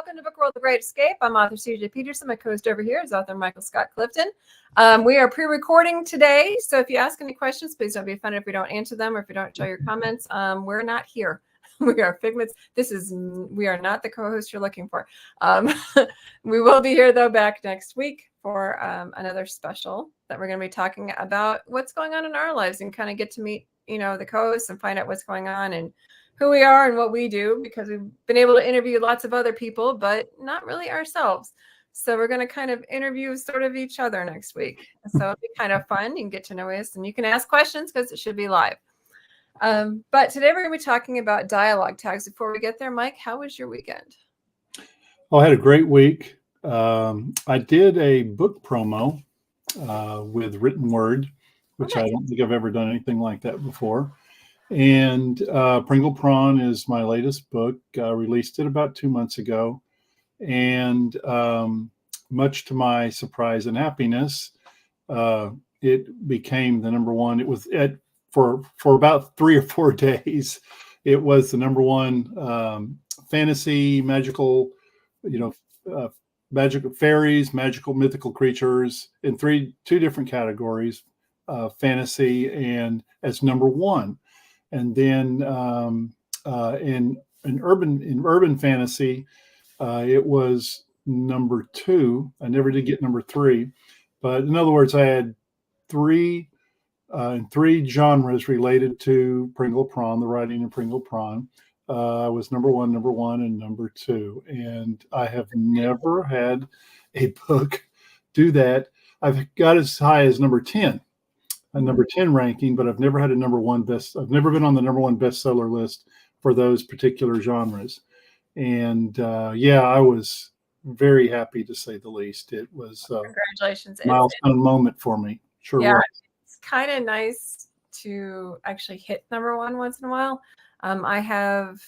welcome to Book World: The Great Escape. I'm author CJ Peterson. My co-host over here is author Michael Scott Clifton. We are pre-recording today, so if you ask any questions, please don't be offended if we don't answer them or if you don't show your comments. We're not here. We are figments. We are not the co-host you're looking for. We will be here, though, back next week for another special that we're going to be talking about what's going on in our lives and kind of get to meet, the co-hosts and find out what's going on and who we are and what we do, because we've been able to interview lots of other people, but not really ourselves. So we're going to kind of interview sort of each other next week. So it'll be kind of fun. You can get to know us and you can ask questions because it should be live. But today we're going to be talking about dialogue tags. Before we get there, Mike, how was your weekend? Oh, I had a great week. I did a book promo with Written Word, which I don't think I've ever done anything like that before. And Pringle Prawn is my latest book. Released it about 2 months ago. And much to my surprise and happiness, it became the number one. It was for about 3 or 4 days. It was the number one fantasy, magical, magical fairies, magical mythical creatures in two different categories, fantasy and as number one. And then in urban fantasy, it was number 2. I never did get number 3, but in other words, I had three genres related to Pringle Prawn, the writing of Pringle Prawn. I was number one, and number 2, and I have never had a book do that. I've got as high as number 10. A number 10 ranking, but I've never had a number one I've never been on the number one bestseller list for those particular genres. And I was very happy, to say the least. It was congratulations, a milestone moment for me. Sure. Yeah, was. It's kind of nice to actually hit number one once in a while. I have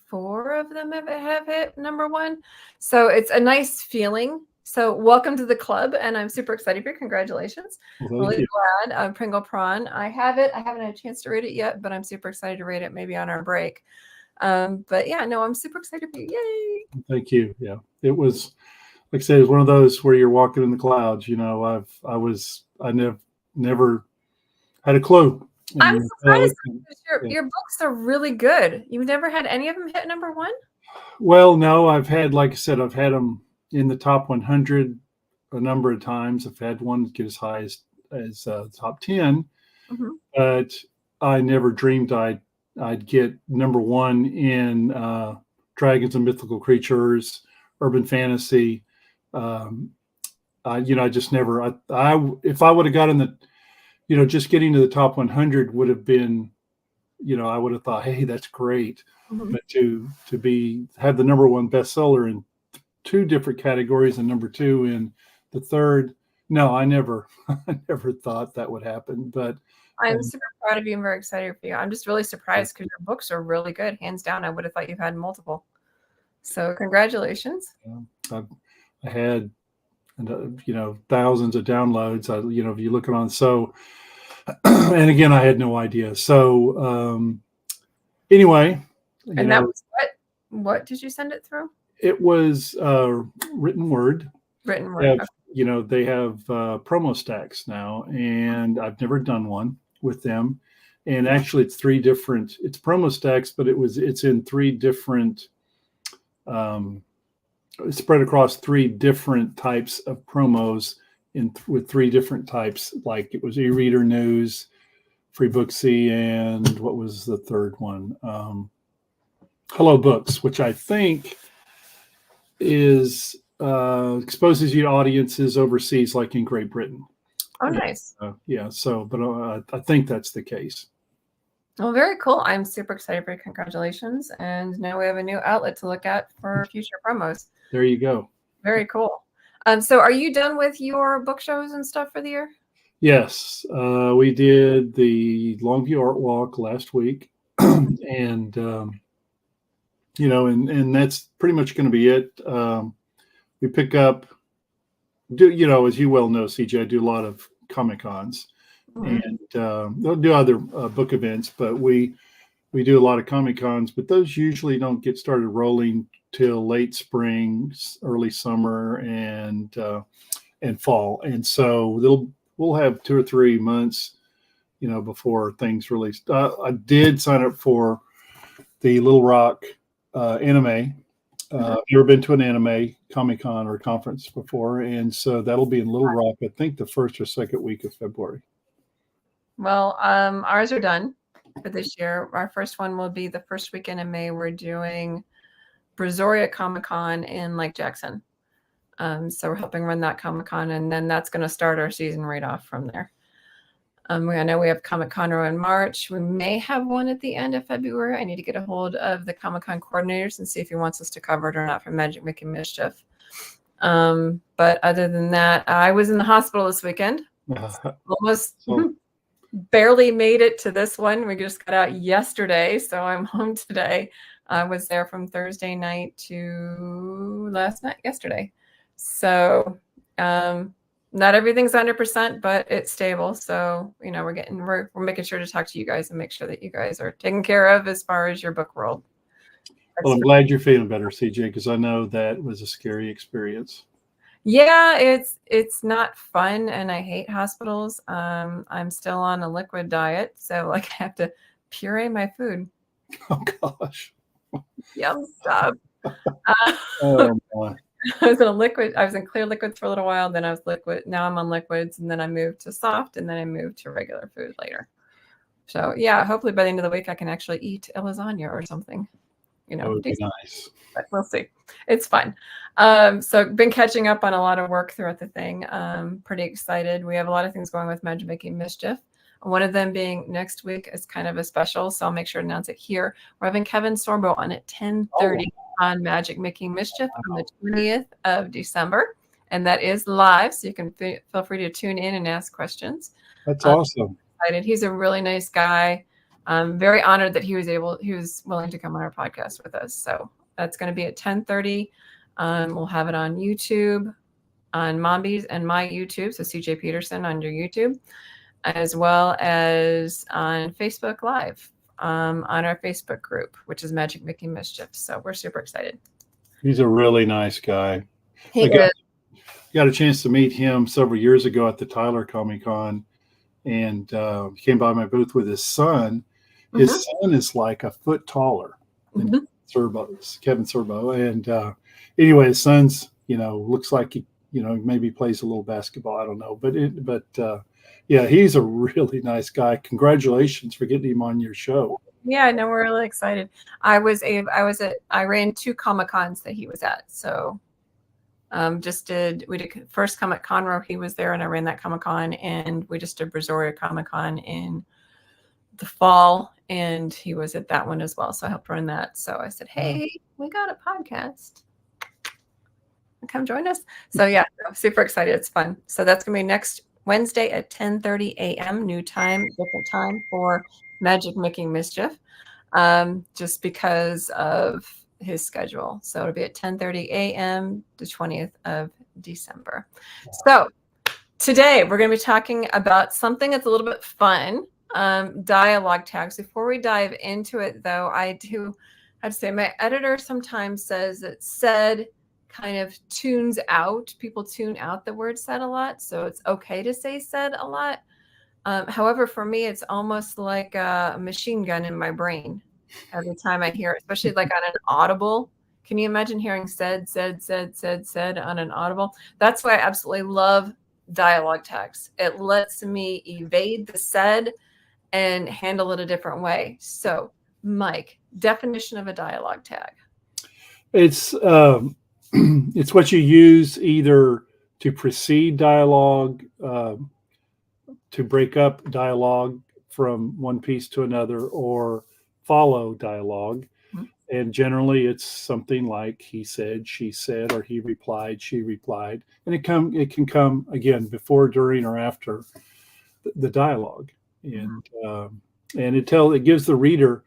4 of them have hit number one, so it's a nice feeling. So welcome to the club, and I'm super excited for you. Congratulations. Well, really glad. Pringle Prawn. I have it. I haven't had a chance to read it yet, but I'm super excited to read it maybe on our break. But yeah, no, I'm super excited for you. Yay. Thank you. Yeah, it was, like I said, it was one of those where you're walking in the clouds. I never had a clue. I'm surprised because your books are really good. You've never had any of them hit number one? Well, no, I've had, like I said, I've had them in the top 100 a number of times. I've had one get as high as top 10, but I never dreamed I'd get number one in dragons and mythical creatures, urban fantasy. I just never. If I would have gotten the, just getting to the top 100 would have been, I would have thought, hey, that's great. But to have the number one bestseller in 2 different categories and number 2 in the third, no, I never thought that would happen. But I'm super proud of you and very excited for you. I'm just really surprised because your books are really good, hands down. I would have thought you had multiple. So congratulations. I had, thousands of downloads. If you look on, so, and again, I had no idea. So anyway, and that was what did you send it through? It was Written Word. Written Word. They have promo stacks now, and I've never done one with them. And actually, it's promo stacks, but it's in 3 different. It's spread across 3 different types of promos with 3 different types. Like it was e-reader news, Free Booksy, and what was the third one? Hello Books, which I think is exposes you to audiences overseas, like in Great Britain. Oh, nice. But I think that's the case. Well, very cool. I'm super excited for you. Congratulations. And now we have a new outlet to look at for future promos. There you go. Very cool. So are you done with your book shows and stuff for the year? Yes. We did the Longview Art Walk last week. And and that's pretty much going to be it. We pick up, as you well know, CJ, I do a lot of Comic Cons, and they'll do other book events, but we we do a lot of Comic Cons, but those usually don't get started rolling till late spring, early summer, and fall. And so we'll have 2 or 3 months, before things really. I did sign up for the Little Rock anime. I've never been to an anime Comic Con or conference before, and so that'll be in Little Rock. I think the first or second week of February. Well, ours are done for this year. Our first one will be the first weekend in May. We're doing Brazoria Comic Con in Lake Jackson. So we're helping run that Comic Con, and then that's going to start our season right off from there. I know we have Comic Con in March. We may have one at the end of February. I need to get a hold of the Comic Con coordinators and see if he wants us to cover it or not for Magic Making Mischief. But other than that, I was in the hospital this weekend. Almost barely made it to this one. We just got out yesterday, so I'm home today. I was there from Thursday night to yesterday. So not everything's 100%, but it's stable. So, we're making sure to talk to you guys and make sure that you guys are taken care of as far as your book world. Well, I'm glad you're feeling better, CJ, because I know that was a scary experience. Yeah, it's not fun, and I hate hospitals. I'm still on a liquid diet, so I have to puree my food. Oh gosh. Yum, stop. Oh my. I was in clear liquids for a little while, then I was liquid. Now I'm on liquids, and then I moved to soft, and then I moved to regular food later. So yeah, hopefully by the end of the week I can actually eat a lasagna or something. That would be nice. But we'll see. It's fun. So been catching up on a lot of work throughout the thing. Pretty excited. We have a lot of things going with Magic Making Mischief. One of them being next week is kind of a special, so I'll make sure to announce it here. We're having Kevin Sorbo on at 10:30 on Magic Making Mischief on the 20th of December, and that is live, so you can feel free to tune in and ask questions. That's awesome. Excited. He's a really nice guy. I'm very honored that he was willing to come on our podcast with us. So that's going to be at 10:30. We'll have it on YouTube, on Mombies and my YouTube, so CJ Peterson on your YouTube, as well as on Facebook Live, on our Facebook group, which is Magic Making Mischief. So we're super excited. He's a really nice guy. He is. Got a chance to meet him several years ago at the Tyler Comic Con, and came by my booth with his son. His son is like a foot taller than Kevin Sorbo. And anyway, his son's, looks like he, maybe plays a little basketball. I don't know. But yeah, he's a really nice guy. Congratulations for getting him on your show. Yeah, no, we're really excited. I ran 2 Comic Cons that he was at. So we did first Comic Con, he was there, and I ran that Comic Con, and we just did Brazoria Comic Con in the fall, and he was at that one as well. So I helped run that. So I said, hey, we got a podcast. Come join us. So yeah, I'm super excited. It's fun. So that's going to be next Wednesday at 10:30 a.m. new time, different time for Magic Making Mischief, just because of his schedule. So it'll be at 10:30 a.m. the 20th of December. So today we're going to be talking about something that's a little bit fun. Dialogue tags. Before we dive into it, though, I have to say my editor sometimes says that said kind of tunes out. People tune out the word said a lot, so it's okay to say said a lot. However, for me, it's almost like a machine gun in my brain every time I hear it, especially like on an audible. Can you imagine hearing said on an audible? That's why I absolutely love dialogue tags. It lets me evade the said and handle it a different way. So, Mike, definition of a dialogue tag. It's it's what you use either to precede dialogue, to break up dialogue from one piece to another, or follow dialogue. And generally it's something like he said, she said, or he replied, she replied. And it can come again before, during, or after the dialogue. And it gives the reader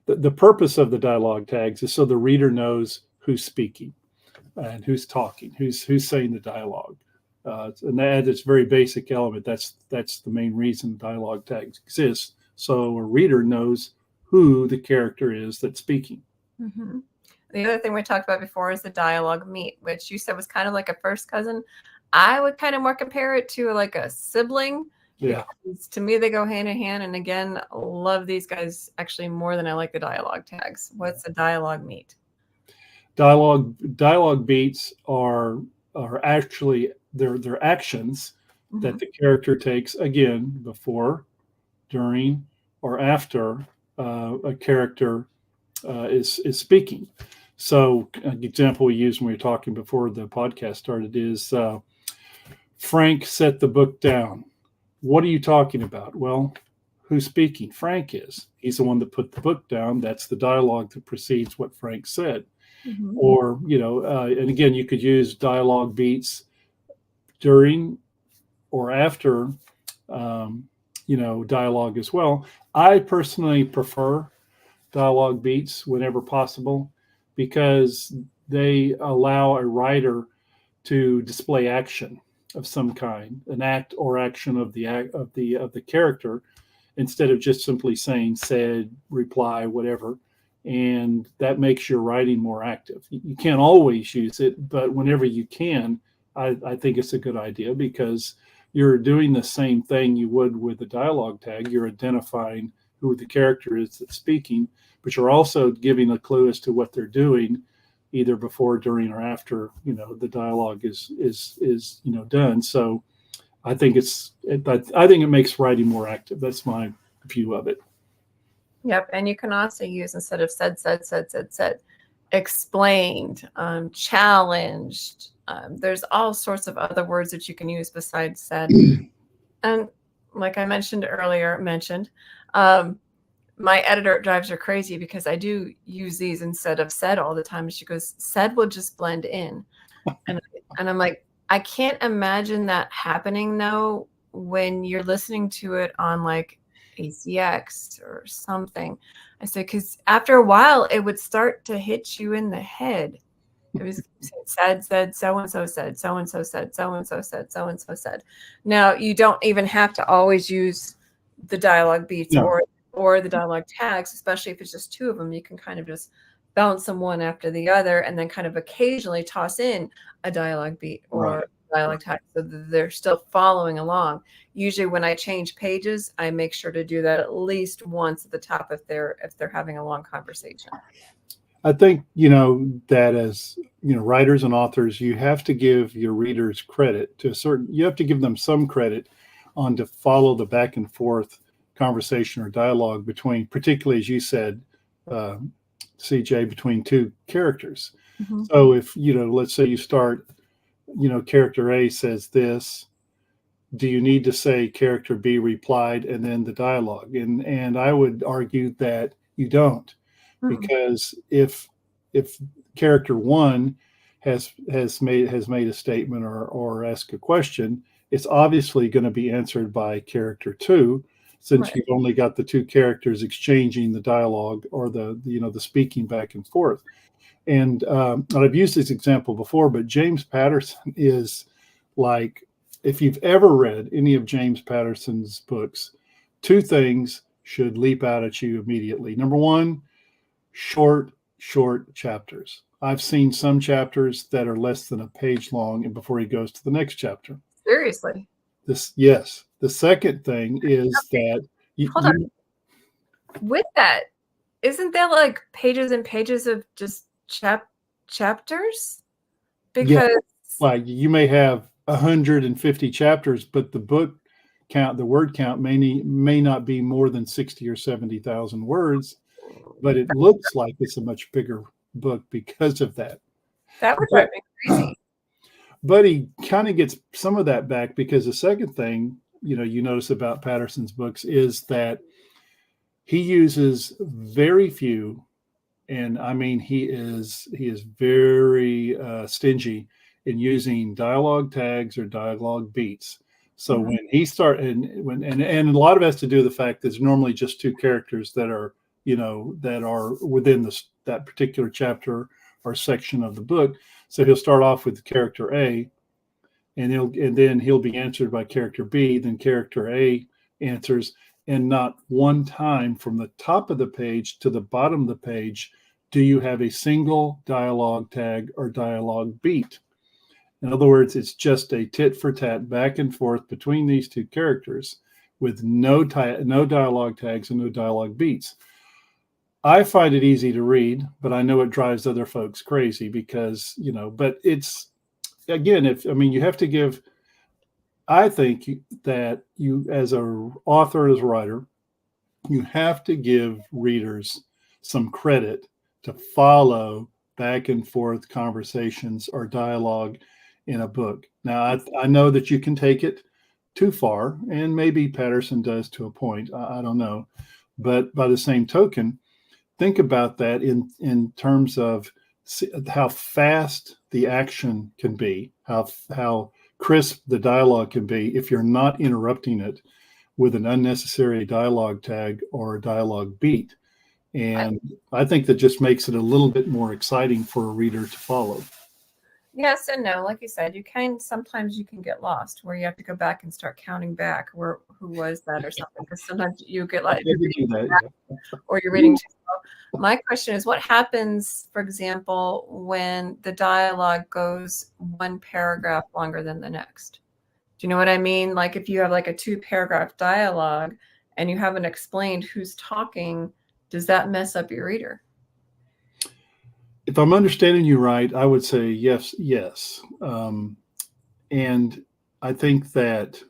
the purpose of the dialogue tags is so the reader knows who's speaking and who's talking, who's saying the dialogue. And that is a very basic element. That's the main reason dialogue tags exist. So a reader knows who the character is that's speaking. Mm-hmm. The other thing we talked about before is the dialogue meet, which you said was kind of like a first cousin. I would kind of more compare it to like a sibling. Yeah. Because to me, they go hand in hand. And again, love these guys actually more than I like the dialogue tags. What's a dialogue meet? Dialogue beats are actually they're actions that the character takes, again, before, during, or after a character is speaking. So an example we used when we were talking before the podcast started is Frank set the book down. What are you talking about? Well, who's speaking? Frank is. He's the one that put the book down. That's the dialogue that precedes what Frank said. Mm-hmm. Or, and again, you could use dialogue beats during or after, dialogue as well. I personally prefer dialogue beats whenever possible because they allow a writer to display action of some kind, an act or action of the character, instead of just simply saying said, reply, whatever. And that makes your writing more active. You can't always use it, but whenever you can, I think it's a good idea because you're doing the same thing you would with a dialogue tag. You're identifying who the character is that's speaking, but you're also giving a clue as to what they're doing, either before, during, or after the dialogue is done. So I think it makes writing more active. That's my view of it. Yep. And you can also use, instead of said, explained, challenged. There's all sorts of other words that you can use besides said. And like I mentioned earlier, my editor drives her crazy because I do use these instead of said all the time. She goes, said will just blend in. And I'm like, I can't imagine that happening though when you're listening to it on like ACX or something. I said, because after a while it would start to hit you in the head. It was said, so-and-so said, so-and-so said, so-and-so said, so-and-so said. Now you don't even have to always use the dialogue beats or the dialogue tags, especially if it's just two of them. You can kind of just bounce them one after the other and then kind of occasionally toss in a dialogue beat or dialogue tag so that they're still following along. Usually when I change pages, I make sure to do that at least once at the top if they're having a long conversation. I think, that as, writers and authors, you have to give your readers credit you have to give them some credit to follow the back and forth conversation or dialogue between, particularly as you said, CJ, between two characters. Mm-hmm. So if, let's say you start, character A says this, do you need to say character B replied and then the dialogue? And I would argue that you don't. Because if character one has made a statement or asked a question, it's obviously going to be answered by character two, since you've only got the two characters exchanging the dialogue or the speaking back and forth. And I've used this example before, but James Patterson is like, if you've ever read any of James Patterson's books, two things should leap out at you immediately. Number one, short chapters. I've seen some chapters that are less than a page long and before he goes to the next chapter. Seriously? Yes. The second thing is that hold on. With that, isn't there like pages and pages of just chapters? Because like you may have 150 chapters, but the book count, the word count may not be more than 60 or 70,000 words. But it looks like it's a much bigger book because of that. That would drive me crazy. But he kind of gets some of that back because the second thing, you notice about Patterson's books is that he uses very few, and I mean he is very stingy in using dialogue tags or dialogue beats. So when he and a lot of it has to do with the fact that there's normally just two characters that are within that particular chapter or section of the book. So he'll start off with character A, and then he'll be answered by character B. Then character A answers, and not one time from the top of the page to the bottom of the page do you have a single dialogue tag or dialogue beat. In other words, it's just a tit for tat back and forth between these two characters with no dialogue tags and no dialogue beats. I find it easy to read, but I know it drives other folks crazy because, but it's, again, you have to give, I think that you, as an author, as a writer, you have to give readers some credit to follow back and forth conversations or dialogue in a book. Now, I know that you can take it too far, and maybe Patterson does to a point. I don't know. But by the same token, think about that in terms of how fast the action can be, how crisp the dialogue can be if you're not interrupting it with an unnecessary dialogue tag or a dialogue beat. And I think that just makes it a little bit more exciting for a reader to follow. Yes and no. Like you said, sometimes you can get lost where you have to go back and start counting back who was that or something, because sometimes you get like, or you're reading too slow. My question is, what happens, for example, when the dialogue goes one paragraph longer than the next? Do you know what I mean? Like if you have like a 2-paragraph dialogue and you haven't explained who's talking, does that mess up your reader? If I'm understanding you right, I would say yes. And I think that,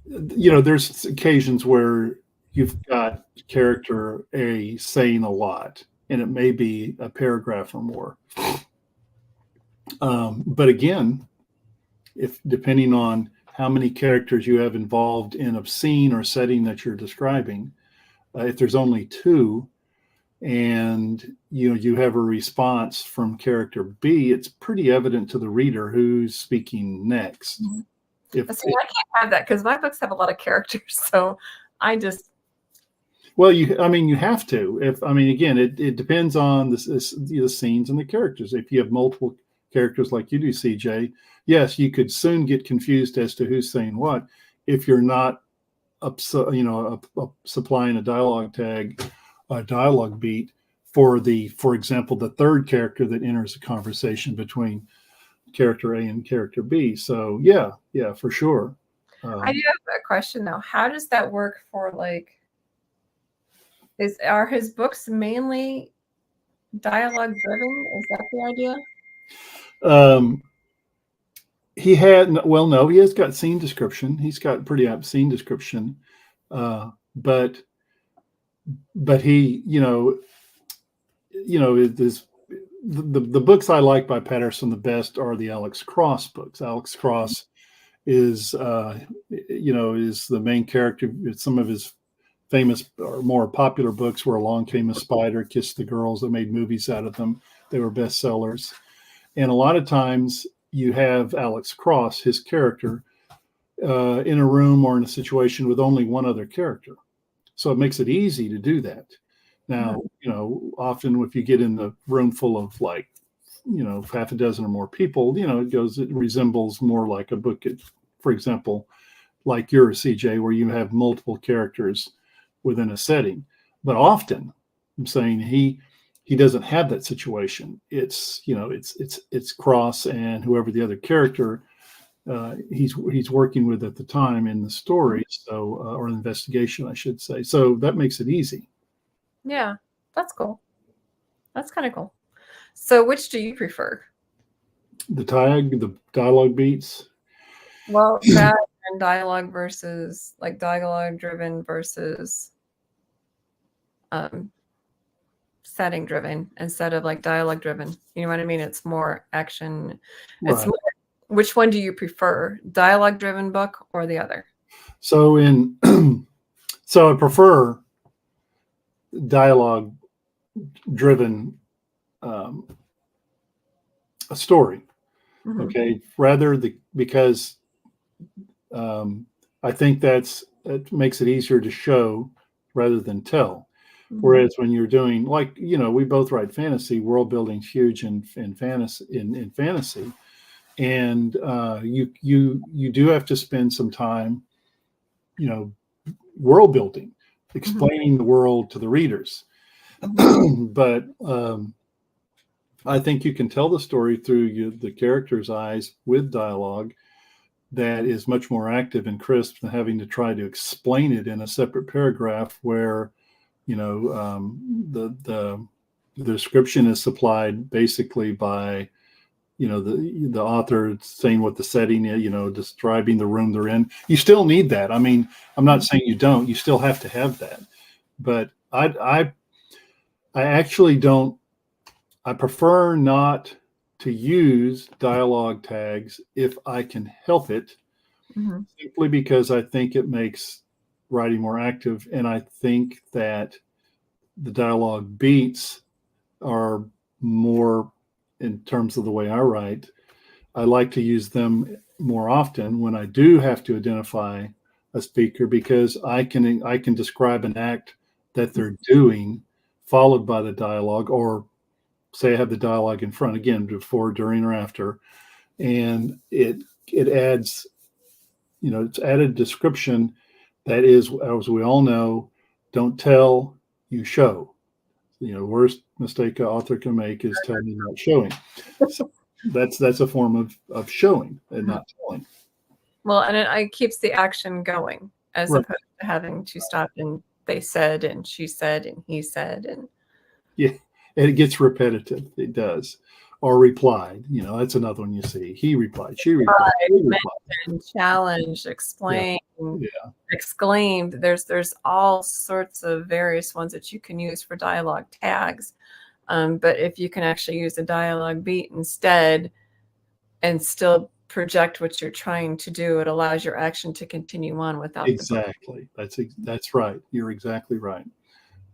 there's occasions where you've got character A saying a lot, and it may be a paragraph or more. But again, if depending on how many characters you have involved in a scene or setting that you're describing, if there's only 2, and you have a response from character B, it's pretty evident to the reader who's speaking next. Mm-hmm. I can't have that because my books have a lot of characters, so I just. Well, you have to. Again, it depends on the scenes and the characters. If you have multiple characters like you do, CJ, yes, you could soon get confused as to who's saying what if you're not supplying a dialogue tag, a dialogue beat for example, the third character that enters a conversation between character A and character B. So yeah, for sure. I do have a question though. How does that work for are his books mainly dialogue driven? Is that the idea? He has got scene description. He's got pretty apt scene description. But he, the books I like by Patterson the best are the Alex Cross books. Alex Cross is the main character. Some of his famous or more popular books were Along Came a Spider, Kiss the Girls. They made movies out of them. They were bestsellers. And a lot of times you have Alex Cross, his character, in a room or in a situation with only one other character. So it makes it easy to do that. Now, often if you get in the room full of half a dozen or more people, it resembles more like a book, for example, like yours, CJ, where you have multiple characters within a setting. But often, I'm saying he doesn't have that situation. It's Cross and whoever the other character he's working with at the time in the story, so or investigation, I should say. So that makes it easy. Yeah, that's cool. That's kind of cool. So which do you prefer? The dialogue beats? Well, that and dialogue versus dialogue driven versus setting driven instead of dialogue driven. You know what I mean? It's more action. Right. It's more, which one do you prefer? Dialogue driven book or the other? So so I prefer dialogue driven a story. Mm-hmm. Okay, because I think it makes it easier to show rather than tell. Mm-hmm. Whereas when you're doing we both write fantasy, world building's huge in fantasy, and you do have to spend some time world building, explaining the world to the readers. But I think you can tell the story through the character's eyes with dialogue that is much more active and crisp than having to try to explain it in a separate paragraph where, the description is supplied basically by, the author saying what the setting is, describing the room they're in. You still need that. I mean, I'm not saying you don't. You still have to have that. But I actually don't. I prefer not to use dialogue tags if I can help it, simply because I think it makes writing more active. And I think that the dialogue beats are more, in terms of the way I write, I like to use them more often when I do have to identify a speaker, because I can describe an act that they're doing followed by the dialogue, or say I have the dialogue in front again, before, during, or after, and it adds, it's added description that is, as we all know, don't tell, you show. Worst mistake an author can make is telling you not showing. So that's a form of showing and not telling. Well, and it keeps the action going, as Right. opposed to having to stop and they said and she said and he said and and it gets repetitive. It does. Or replied. That's another one you see. He replied. She replied. He replied. mentioned, challenged, explained, Yeah. exclaimed. There's all sorts of various ones that you can use for dialogue tags. But if you can actually use a dialogue beat instead and still project what you're trying to do, it allows your action to continue on without Exactly. That's right. You're exactly right.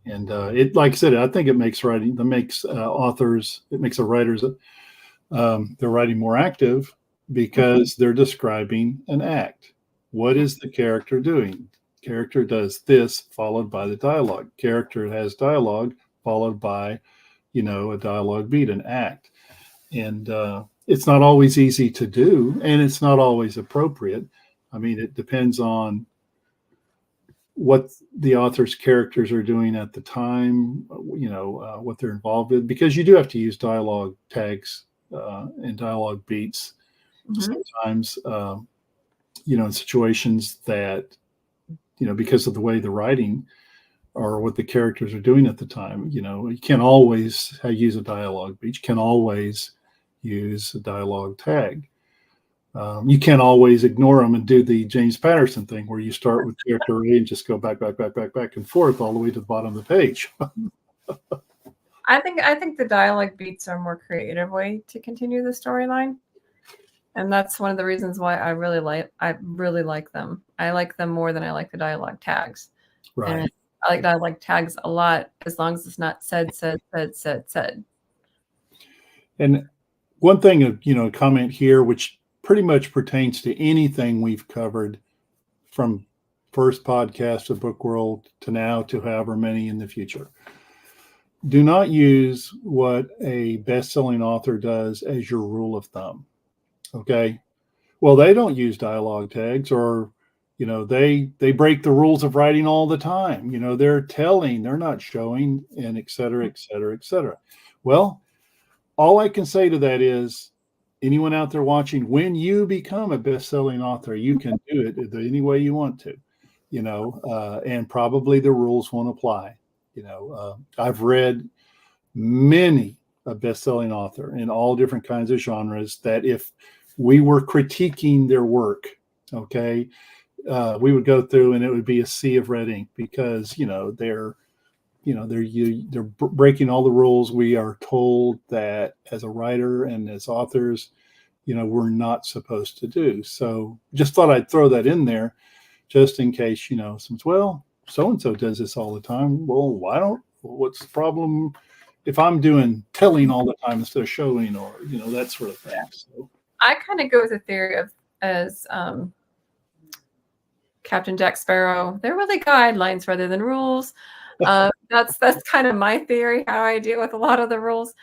And it, like I said, I think it makes writing, authors, it makes the writers, they're writing more active because they're describing an act. What is the character doing? Character does this, followed by the dialogue. Character has dialogue, followed by, a dialogue beat, an act. And it's not always easy to do, and it's not always appropriate. I mean, it depends on what the author's characters are doing at the time, what they're involved with, because you do have to use dialogue tags and dialogue beats sometimes, in situations that, because of the way the writing or what the characters are doing at the time, you can't always use a dialogue beat. You can always use a dialogue tag. You can't always ignore them and do the James Patterson thing where you start with character A and just go back and forth all the way to the bottom of the page. I think the dialogue beats are a more creative way to continue the storyline. And that's one of the reasons why I really like them. I like them more than I like the dialogue tags. Right. And I like dialogue tags a lot, as long as it's not said. And one thing, comment here, which pretty much pertains to anything we've covered from first podcast of Book World to now to however many in the future. Do not use what a best-selling author does as your rule of thumb. Okay. Well, they don't use dialogue tags, or, they break the rules of writing all the time. They're telling, they're not showing, and et cetera, et cetera, et cetera. Well, all I can say to that is, anyone out there watching, when you become a best-selling author, you can do it any way you want to, and probably the rules won't apply. I've read many a best-selling author in all different kinds of genres that if we were critiquing their work, okay, we would go through and it would be a sea of red ink, because, they're breaking all the rules. We are told that as a writer and as authors, we're not supposed to do. So just thought I'd throw that in there just in case, since, well, so-and-so does this all the time. Well, what's the problem if I'm doing telling all the time instead of showing, or, that sort of thing. So I kind of go with the theory of, as Captain Jack Sparrow, they're really guidelines rather than rules. That's kind of my theory, how I deal with a lot of the rules.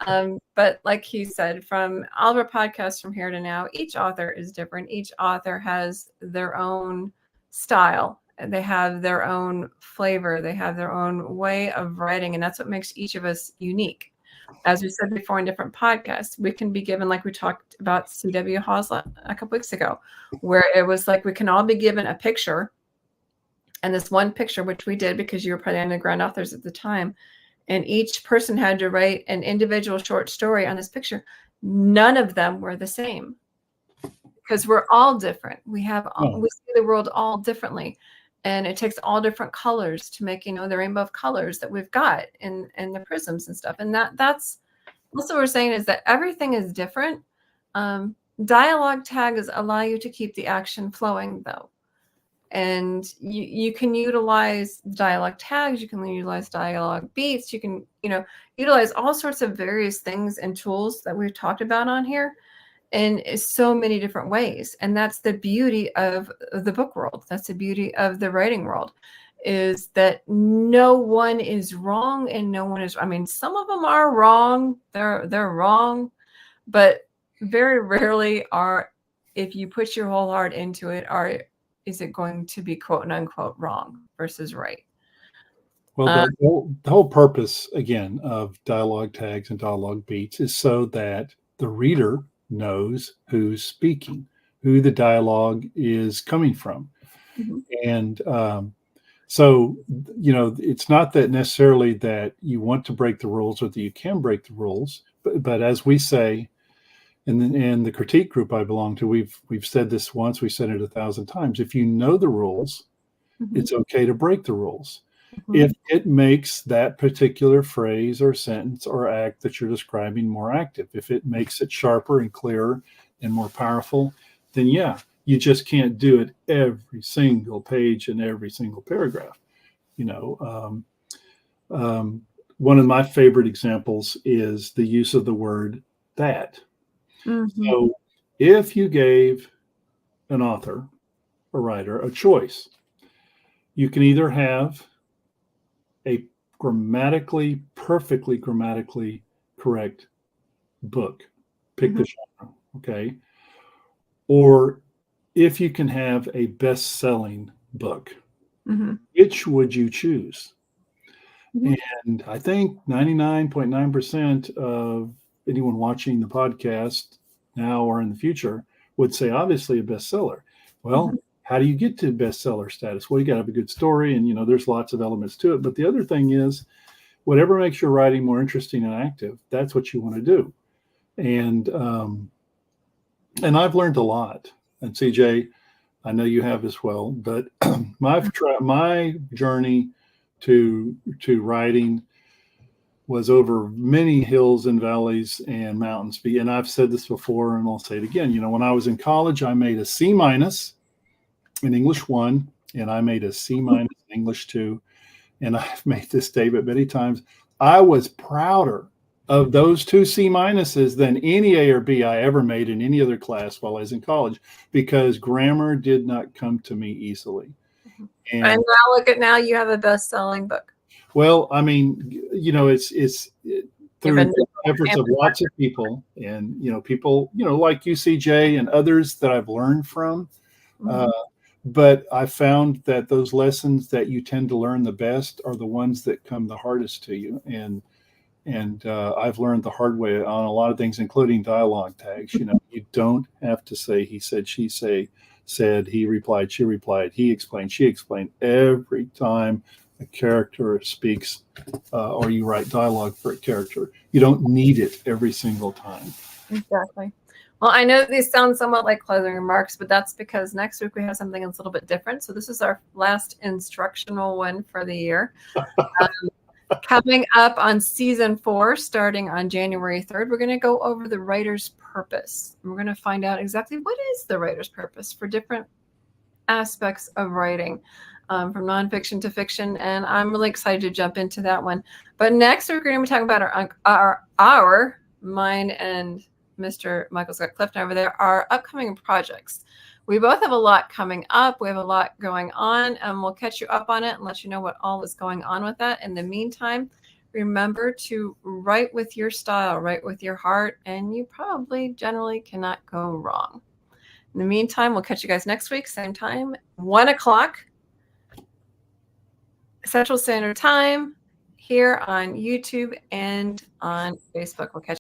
But like he said, from all of our podcasts from here to now, each author is different. Each author has their own style, and they have their own flavor, they have their own way of writing, and that's what makes each of us unique. As we said before in different podcasts, we can be given, like we talked about C.W. Hawes a couple weeks ago, where it was like we can all be given a picture, and this one picture, which we did because you were probably underground authors at the time, and each person had to write an individual short story on this picture. None of them were the same because we're all different. We see the world all differently, and it takes all different colors to make, the rainbow of colors that we've got in the prisms and stuff. And that's also what we're saying, is that everything is different. Dialogue tags allow you to keep the action flowing, though. And you can utilize dialogue tags, you can utilize dialogue beats, you can, utilize all sorts of various things and tools that we've talked about on here in so many different ways. And that's the beauty of the book world. That's the beauty of the writing world, is that no one is wrong and no one is, some of them are wrong. They're wrong, but very rarely if you put your whole heart into it, is it going to be quote unquote wrong versus right? Well, the whole purpose, again, of dialogue tags and dialogue beats is so that the reader knows who's speaking, who the dialogue is coming from. Mm-hmm. And so, it's not that necessarily that you want to break the rules or that you can break the rules, but as we say, in the critique group I belong to, we've said this once, we said it 1,000 times. If you know the rules, mm-hmm. it's okay to break the rules. Mm-hmm. If it makes that particular phrase or sentence or act that you're describing more active, if it makes it sharper and clearer and more powerful, then yeah, you just can't do it every single page and every single paragraph. One of my favorite examples is the use of the word that. Mm-hmm. So if you gave an author, a writer, a choice, you can either have a perfectly grammatically correct book, pick mm-hmm. the genre, okay? Or if you can have a best-selling book, mm-hmm. which would you choose? Mm-hmm. And I think 99.9% of anyone watching the podcast now or in the future would say, obviously, a bestseller. Well, mm-hmm. how do you get to bestseller status? Well, you got to have a good story, and there's lots of elements to it. But the other thing is, whatever makes your writing more interesting and active, that's what you want to do. And I've learned a lot. And CJ, I know you have as well. But my journey to writing was over many hills and valleys and mountains. And I've said this before, and I'll say it again. When I was in college, I made a C- in English 1, and I made a C- in English 2. And I've made this statement many times. I was prouder of those 2 C- than any A or B I ever made in any other class while I was in college, because grammar did not come to me easily. And now now you have a best-selling book. Well, it's through the efforts of lots of people, and people like you, CJ, and others that I've learned from. Mm-hmm. But I found that those lessons that you tend to learn the best are the ones that come the hardest to you. And I've learned the hard way on a lot of things, including dialogue tags. You don't have to say he said, she said, he replied, she replied, he explained, she explained. Every time a character speaks, or you write dialogue for a character, you don't need it every single time. Exactly. Well, I know these sound somewhat like closing remarks, but that's because next week we have something that's a little bit different. So this is our last instructional one for the year. Coming up on season 4, starting on January 3rd, we're going to go over the writer's purpose. We're going to find out exactly what is the writer's purpose for different aspects of writing, from nonfiction to fiction. And I'm really excited to jump into that one. But next, we're going to be talking about mine and Mr. Michael Scott Clifton over there, our upcoming projects. We both have a lot coming up. We have a lot going on, and we'll catch you up on it and let you know what all is going on with that. In the meantime, remember to write with your style, write with your heart, and you probably generally cannot go wrong. In the meantime, we'll catch you guys next week, same time, 1 o'clock Central Standard Time here on YouTube and on Facebook. We'll catch you.